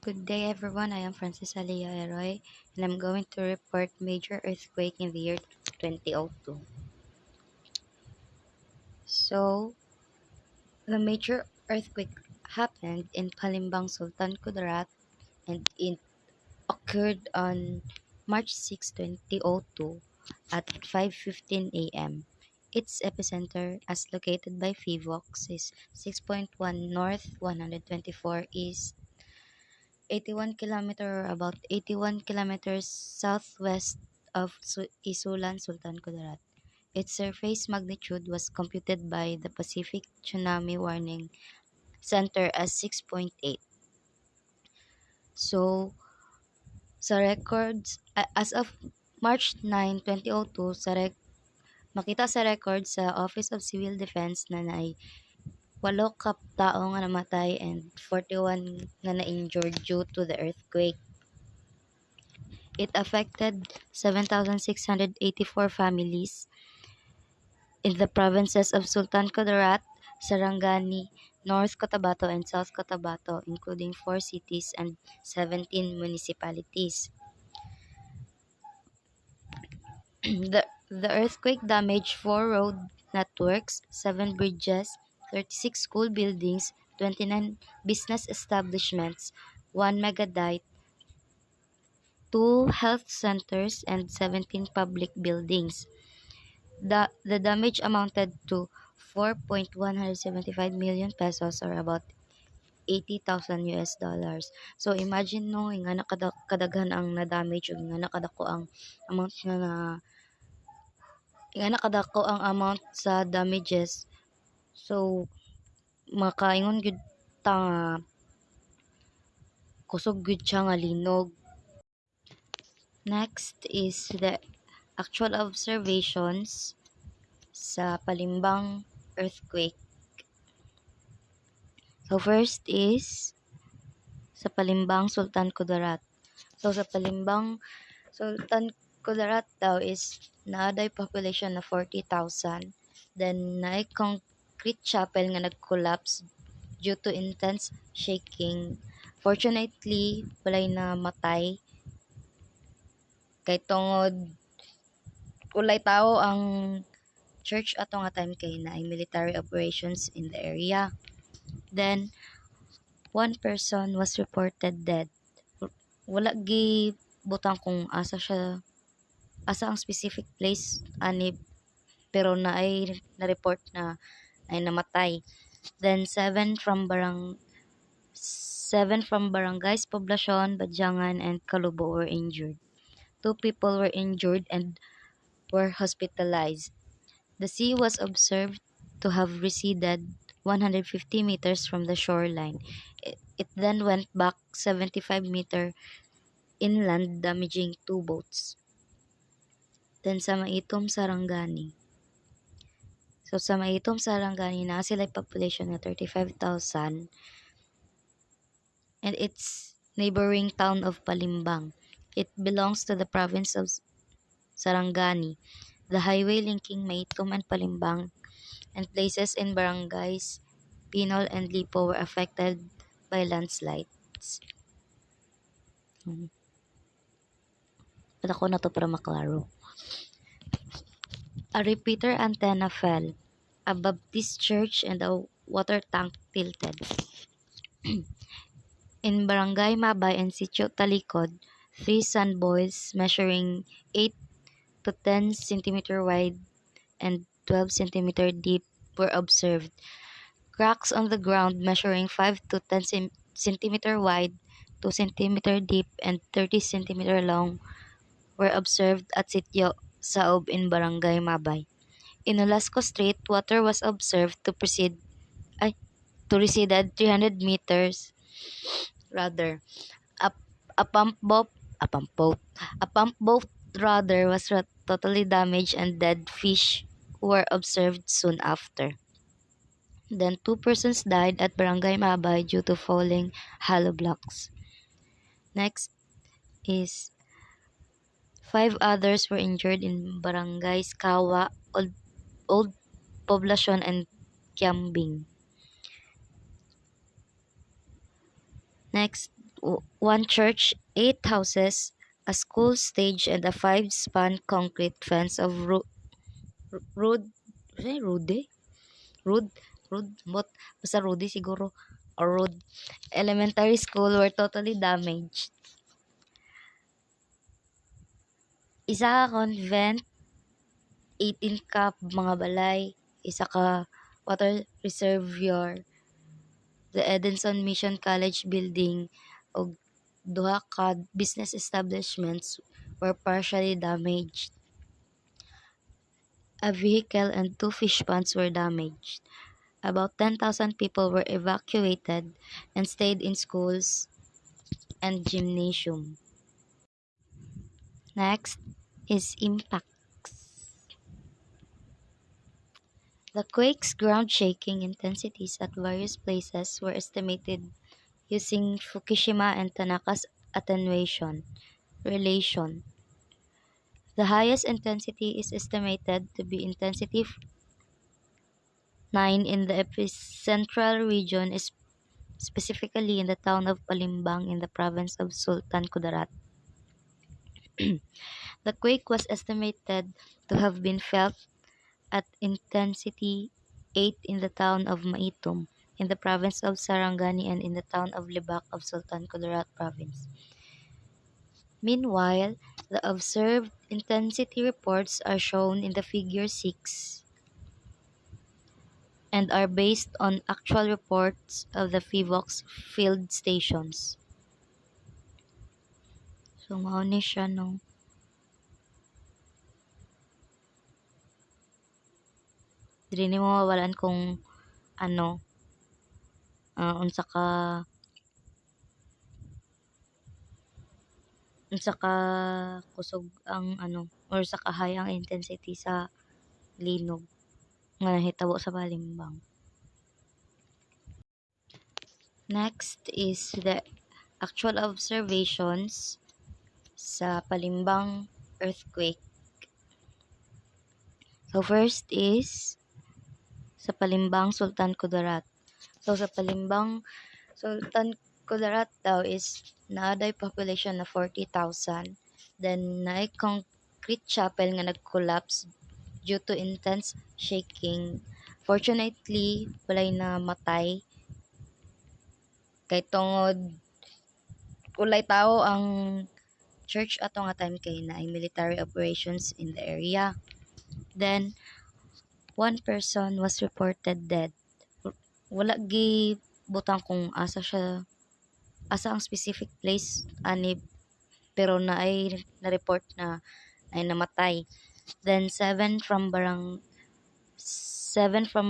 Good day everyone, I am Francis Alea Eroy and I'm going to report major earthquake in the year 2002. So, the major earthquake happened in Palembang, Sultan Kudarat, and it occurred on March 6, 2002 at 5:15 a.m. Its epicenter, as located by PHIVOX, is 6.1 north, 124 east, 81 kilometer or about 81 kilometers southwest of Isulan, Sultan Kudarat. Its surface magnitude was computed by the Pacific Tsunami Warning Center as 6.8. So, sa records, as of March 9, 2002, makita sa record sa Office of Civil Defense na naay 8 ka tao nga namatay and 41 nga na-injured due to the earthquake. It affected 7,684 families in the provinces of Sultan Kudarat, Sarangani, North Cotabato, and South Cotabato, including 4 cities and 17 municipalities. The earthquake damaged 4 road networks, 7 bridges, 36 school buildings, 29 business establishments, 1 megadite, 2 health centers, and 17 public buildings. The damage amounted to 4.175 million pesos or about 80,000 US dollars. So imagine no, nga nakadaghan ang na-damage ug nga nakadako ang amount amount sa damages. So makaingon gyud ta nga kusog gyud siya nga linog. Next is the actual observations sa Palembang earthquake. So first is sa Palembang, Sultan Kudarat. So sa Palembang, Sultan Kudarat daw is naaday population na 40,000. Then naay concrete chapel nga nag-collapse due to intense shaking. Fortunately, walay na matay kay tungod ulay tao ang church ato nga time kay naay military operations in the area. Then 1 person was reported dead. Wala gi butang kung asa ang specific place ani, pero naay na-report na ay namatay. Then 7 from barangays Poblacion, Badyangan, and Kalubo were injured. 2 people were injured and were hospitalized. The sea was observed to have receded 150 meters from the shoreline. It then went back 75 meters inland, damaging 2 boats. Then sa Maitom, Sarangani. So sa Maitom, Sarangani, na sila population na 35,000 and its neighboring town of Palembang. It belongs to the province of Sarangani. The highway linking Maitom and Palembang and places in barangays Pinol and Lipo were affected by landslides. Ako na to para maklaro. A repeater antenna fell. A Baptist church and a water tank tilted. In Barangay Mabay and Sitio Talikod, 3 sand boils measuring 8 to 10 cm wide and 12 cm deep were observed. Cracks on the ground measuring 5 to 10 cm wide, 2 cm deep, and 30 cm long were observed at Sitio Saob in Barangay Mabay. In Olasco Street, water was observed to receded 300 meters. A pump boat was totally damaged and dead fish were observed soon after. Then 2 persons died at Barangay Mabay due to falling hollow blocks. Next is 5 others were injured in Barangays Kawa, Old Poblacion, and Kiambing. Next, one church, 8 houses, a school stage, and a 5-span concrete fence of rude, rude, rude, basta Rudy siguro, or Rude Elementary School were totally damaged. Isa ka convent, 18 ka mga balay, isa ka water reservoir, the Edenson Mission College building, ug duha ka business establishments were partially damaged. A vehicle and 2 fish ponds were damaged. About 10,000 people were evacuated and stayed in schools and gymnasium. Next is impacts. The quake's ground shaking intensities at various places were estimated using Fukushima and Tanaka's attenuation relation. The highest intensity is estimated to be intensity 9 in the epicentral region, specifically in the town of Palimbang in the province of Sultan Kudarat. The quake was estimated to have been felt at intensity 8 in the town of Maitum in the province of Sarangani and in the town of Libak of Sultan Kudarat province. Meanwhile, the observed intensity reports are shown in the figure 6 and are based on actual reports of the FIVOX field stations. So, mao ni siya, no? Dili ni mo mawalan kung ano, unsa ka kusog ang ano, or sa kahay ang intensity sa linog nga nahitabo sa Palimbang. Next is the actual observations sa Palimbang earthquake. So first is sa Palimbang Sultan Kudarat. So sa Palimbang Sultan Kudarat daw is naaday population na 40,000. Then naay concrete chapel nga nag-collapse due to intense shaking. Fortunately, walay na matay kay tungod ulay tao ang church ato nga time kay naay military operations in the area. Then one person was reported dead. Wala gi butang kung asa ang specific place ani, pero naay na-report na ay namatay. Then 7 from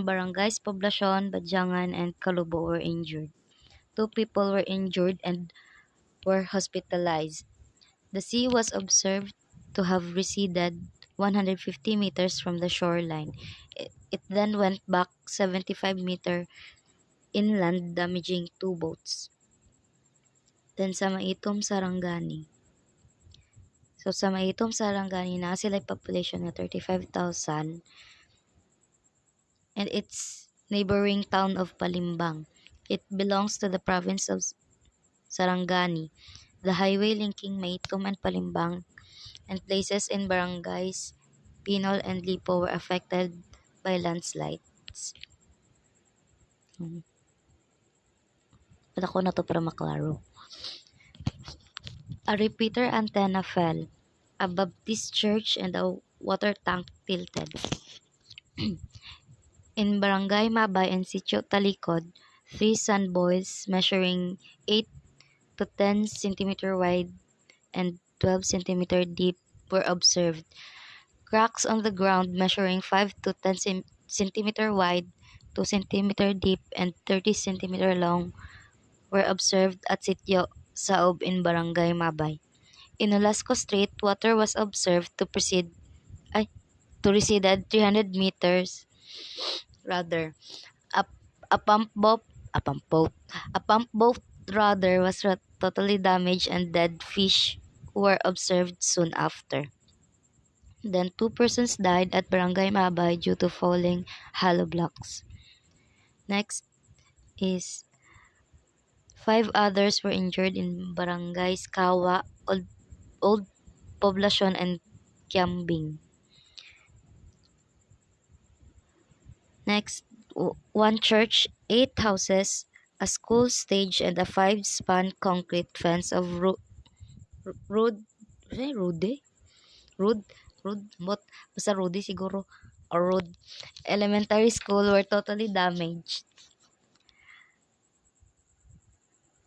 barangays Poblacion, Badyangan, and Kalubo were injured. 2 people were injured and were hospitalized. The sea was observed to have receded 150 meters from the shoreline. It then went back 75 meters inland, damaging 2 boats. Then sa Maitom, Sarangani. So sa Maitom, Sarangani, na sila population na 35,000 and its neighboring town of Palimbang. It belongs to the province of Sarangani. The highway linking Maitom and Palimbang and places in barangays Pinol and Lipo were affected by landslides. Pala ko na to para maklaro. A repeater antenna fell. A Baptist church and a water tank tilted. In Barangay Mabay and Sitio Talikod, 3 sand boils measuring 8 to 10 cm wide and 12 cm deep were observed. Cracks on the ground measuring 5 to 10 cm wide, 2 cm deep, and 30 cm long were observed at Sitio Saob in Barangay Mabay. In Olasco Strait, water was observed to receded 300 meters. A pump boat rudder was totally damaged and dead fish were observed soon after. Then 2 persons died at Barangay Mabay due to falling hollow blocks. Next is 5 others were injured in barangays Kawa, Old Poblacion, and Kiambing. Next, one church, 8 houses, a school stage, and a 5-span concrete fence of Rude, Rude, Rude, what? Basta Rude siguro, or Rude Elementary School were totally damaged.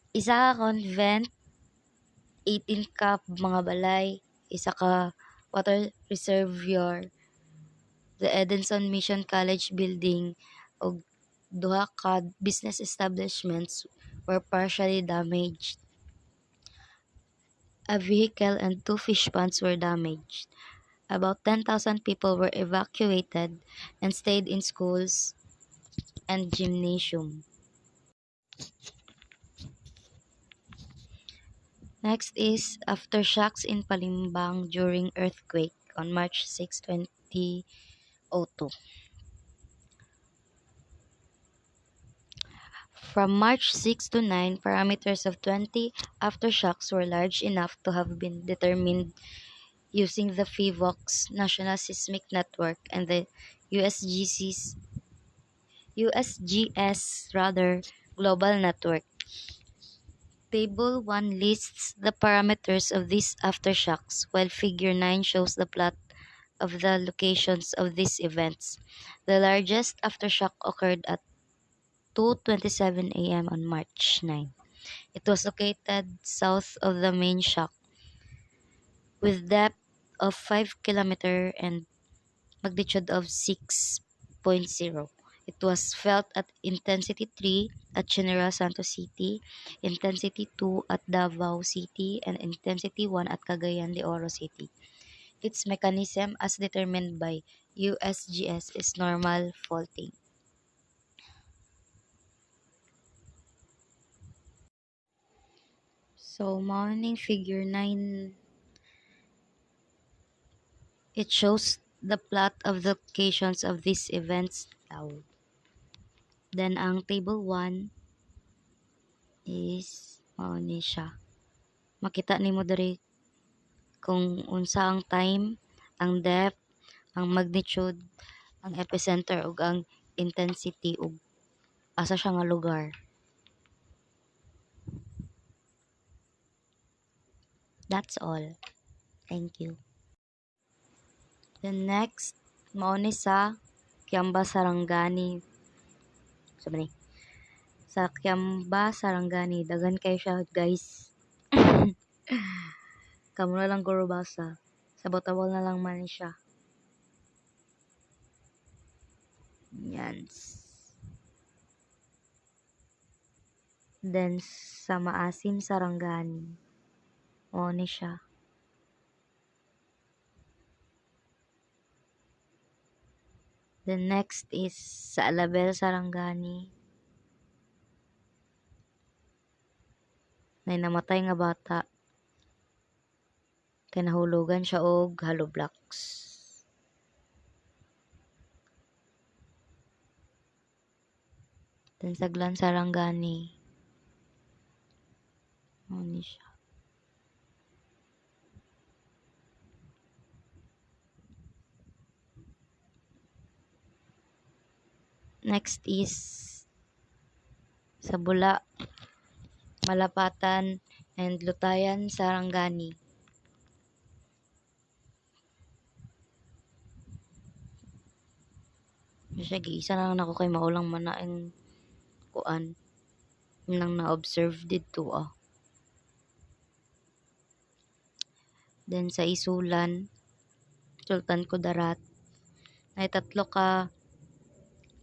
Isa ka convent, 18 ka mga balay, isa ka water reservoir, the Edenson Mission College building, ug duha ka business establishments were partially damaged. A vehicle and 2 fish ponds were damaged. About 10,000 people were evacuated and stayed in schools and gymnasium. Next is aftershocks in Palimbang during earthquake on March 6, 2002. From March 6 to 9, parameters of 20 aftershocks were large enough to have been determined using the PHIVOX National Seismic Network and the USGS Global Network. Table 1 lists the parameters of these aftershocks, while Figure 9 shows the plot of the locations of these events. The largest aftershock occurred at 2:27 a.m. on March 9. It was located south of the main shock, with depth of 5 km and magnitude of 6.0. It was felt at intensity 3 at General Santos City, intensity 2 at Davao City, and intensity 1 at Cagayan de Oro City. Its mechanism, as determined by USGS, is normal faulting. So, morning figure 9, it shows the plot of the locations of these events. Then, ang table 1 is ni siya. Makita nimo diri kung unsa ang time, ang depth, ang magnitude, ang epicenter ug ang intensity ug asa siya nga lugar. That's all. Thank you. The next, mao ni sa Kiamba Sarangani. Sabi ni, sa Kiamba Sarangani, dagan kayo siya guys. Kamu na lang guro basa. Sabot-abot na lang man siya. Yan. Then, sa Maasim Sarangani. Mao ni siya. The next is sa Alabel Sarangani. May namatay nga bata. Kay nahulugan siya og hollow blocks. Then sa Glan Sarangani. Ano siya? Next is sa Bula, Malapatan, and Lutayan Sarangani. Siya giisa na lang ako kay maulang man na ang kuan nang na-observe dito Then sa Isulan, Sultan Kudarat, ay 3 ka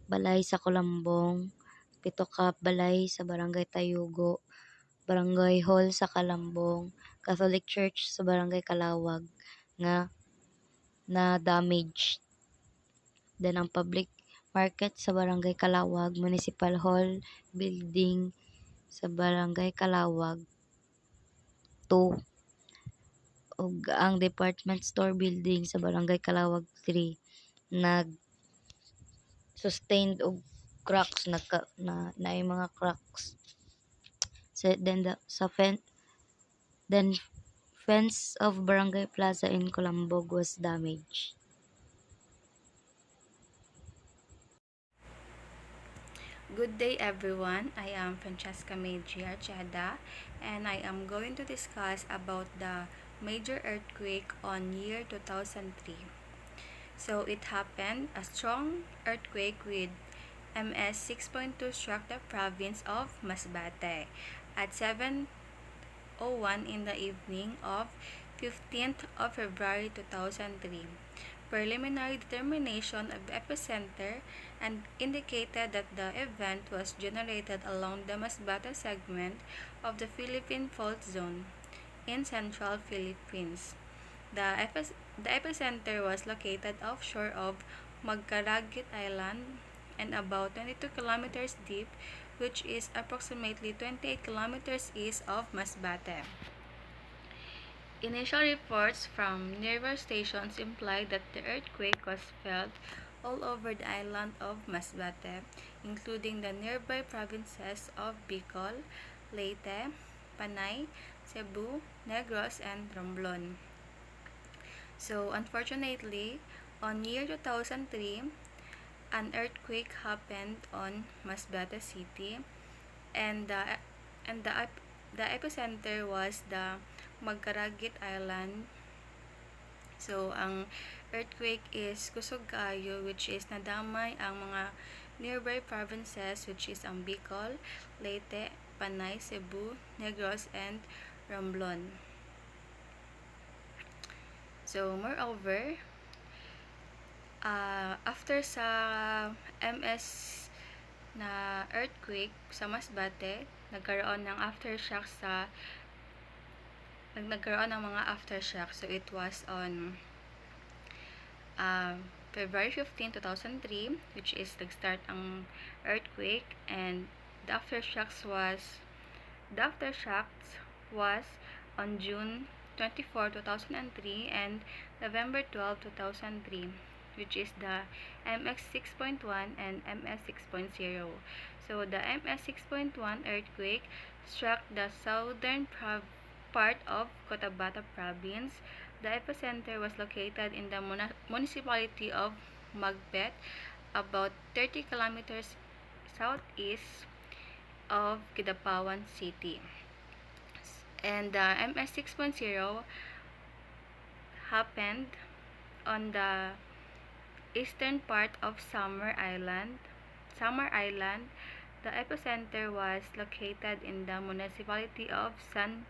balay sa Kalambong, 7 ka balay sa Barangay Tayugo, Barangay Hall sa Kalambong, Catholic Church sa Barangay Kalawag nga na damage. Then ang public market sa Barangay Kalawag, Municipal Hall building sa Barangay Kalawag 2, ug ang department store building sa Barangay Kalawag 3 nag sustained og cracks na mga cracks. Then fence of Barangay Plaza in Colambog was damaged. Good day everyone, I am Francesca Meiji Archada and I am going to discuss about the major earthquake on year 2003. So it happened, a strong earthquake with MS 6.2 struck the province of Masbate at 7:01 in the evening of 15th of February 2003. Preliminary determination of the epicenter and indicated that the event was generated along the Masbate segment of the Philippine Fault Zone in central Philippines. The epicenter was located offshore of Magkaragit Island and about 22 kilometers deep, which is approximately 28 kilometers east of Masbate. Initial reports from nearby stations implied that the earthquake was felt all over the island of Masbate, including the nearby provinces of Bicol, Leyte, Panay, Cebu, Negros, and Romblon. So, unfortunately, on year 2003, an earthquake happened on Masbate City, and the epicenter was the Magkaragit Island. So, ang earthquake is kusog kaayo, which is nadamay ang mga nearby provinces, which is ang Bicol, Leyte, Panay, Cebu, Negros, and Romblon. So, moreover, after sa MS na earthquake sa Masbate, nagkaroon ng mga aftershock. So it was on February 15, 2003, which is nag-start ang earthquake, and the aftershocks was on June 24, 2003 and November 12, 2003, which is the MX 6.1 and MS 6.0. So the MS 6.1 earthquake struck the southern part of Cotabato province. The epicenter was located in the municipality of Magbet, about 30 kilometers southeast of Kidapawan City. And the MS 6.0 happened on the eastern part of Samar Island. The epicenter was located in the municipality of San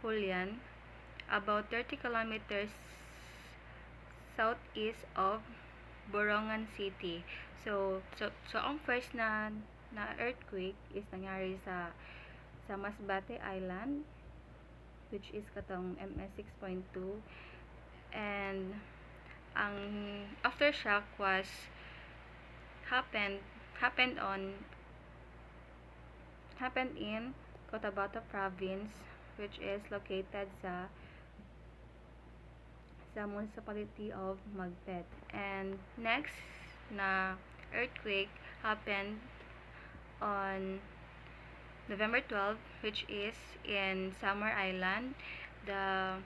Julian, about 30 kilometers southeast of Borongan City. So ang first na earthquake is nangyari sa Masbate Island, which is katong MS 6.2, and ang aftershock happened in Cotabato province, which is located sa municipality of Magpet. And next na earthquake happened on November 12, which is in Samar Island. The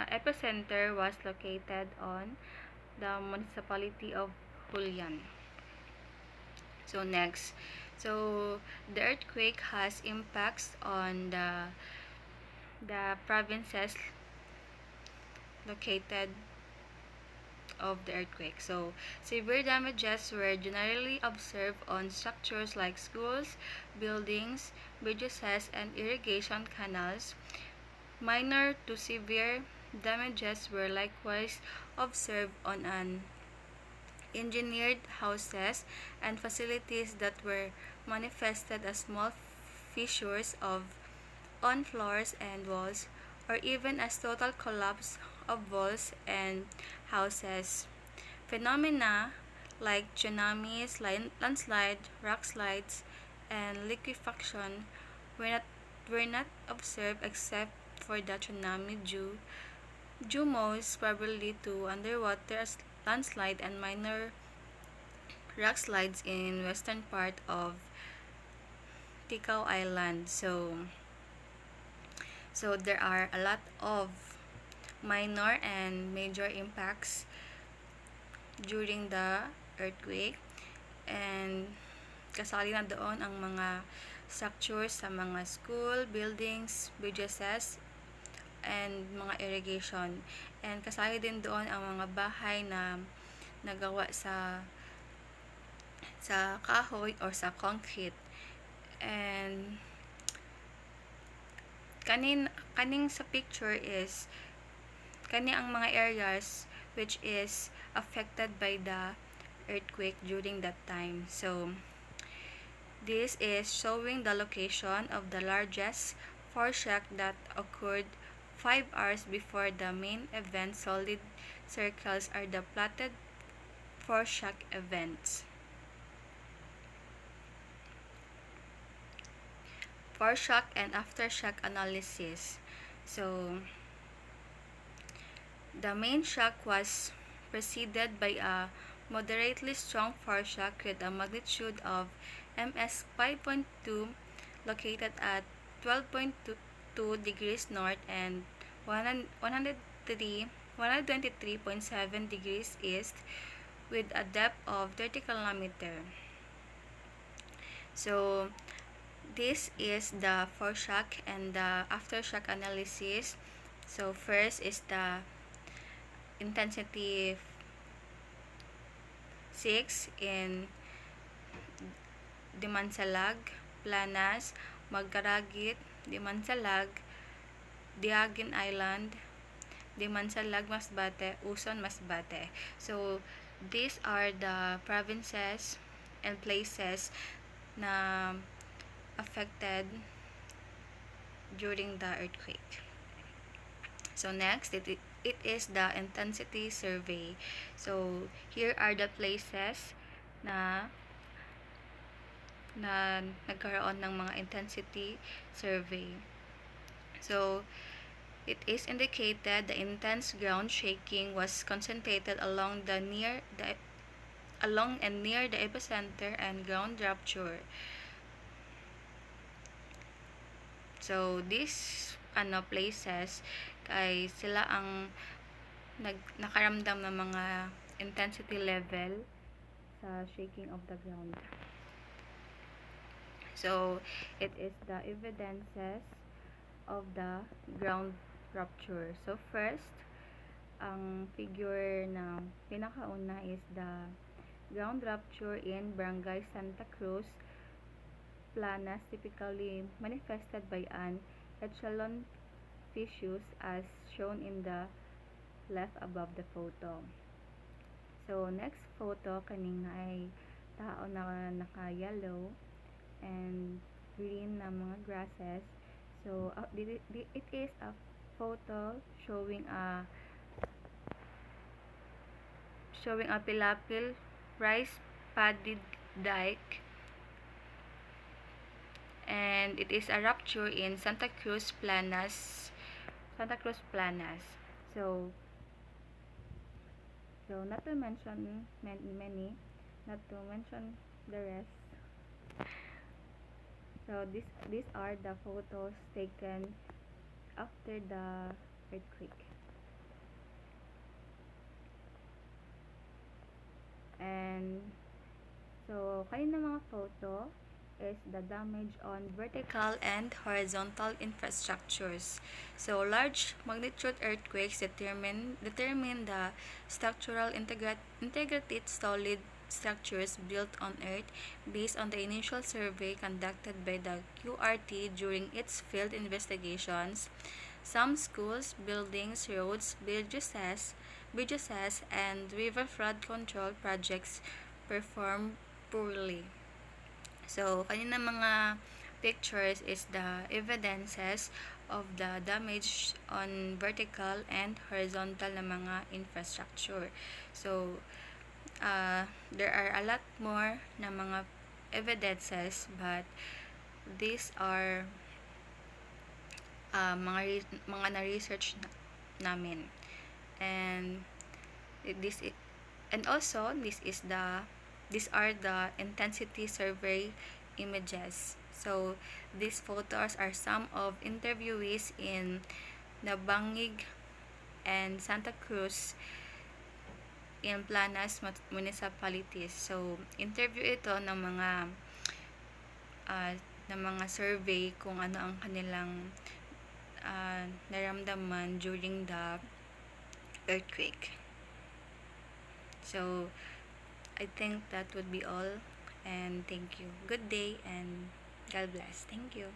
epicenter was located on the municipality of Julian. So next, so the earthquake has impacts on the provinces located of the earthquake. So severe damages were generally observed on structures like schools, buildings, bridges, and irrigation canals. Minor to severe damages were likewise observed on engineered houses and facilities that were manifested as small fissures on floors and walls, or even as total collapse of walls and houses. Phenomena like tsunamis, landslide, rock slides, and liquefaction were not observed except for the tsunami due most probably to underwater landslide and minor rock slides in western part of Ticao Island. So there are a lot of minor and major impacts during the earthquake, and kasali na doon ang mga structures sa mga school, buildings, bridges, and mga irrigation. And kasali din doon ang mga bahay na nagawa sa kahoy or sa concrete. And kaning sa picture is kani ang mga areas which is affected by the earthquake during that time. So this is showing the location of the largest foreshock that occurred 5 hours before the main event. Solid circles are the plotted foreshock events. Foreshock and aftershock analysis. So the main shock was preceded by a moderately strong foreshock with a magnitude of ms 5.2 located at 12.2 degrees north and 123.7 degrees east with a depth of 30 km. So this is the foreshock and the aftershock analysis. So first is the intensity 6 in Dimansalag, Planas, Magkaragit, Dimansalag, Diagin Island, Dimansalag, Masbate, Uson, Masbate. So these are the provinces and places na affected during the earthquake. So next, it is the intensity survey. So here are the places na nagkaroon ng mga intensity survey. So it is indicated the intense ground shaking was concentrated along and near the epicenter and ground rupture. So these places kay sila ang nakaramdam ng mga intensity level sa shaking of the ground. So it is the evidences of the ground rupture. So first, ang figure na pinakauna is the ground rupture in Barangay Santa Cruz, Planas, typically manifested by an echelon fissures as shown in the left above the photo. So next photo kaning ay tao na naka-yellow and green na mga grasses. So it is a photo showing a pilapil rice paddy dike, and it is a rupture in Santa Cruz Planas. So not to mention not to mention the rest. So these are the photos taken after the earthquake. And so kanina mga photo is the damage on vertical and horizontal infrastructures. So large magnitude earthquakes determine the structural integrated solid structures built on Earth based on the initial survey conducted by the QRT during its field investigations. Some schools, buildings, roads, bridges, and river flood control projects perform poorly. So, kanina mga pictures is the evidences of the damage on vertical and horizontal na mga infrastructure. So, there are a lot more na mga evidences, but these are mga na-research namin. And these are the intensity survey images. So these photos are some of interviewees in Nabangig and Santa Cruz in Planas municipalities. So interview ito uh, ng mga survey kung ano ang kanilang naramdaman during the earthquake. So I think that would be all, and thank you. Good day and God bless. Thank you.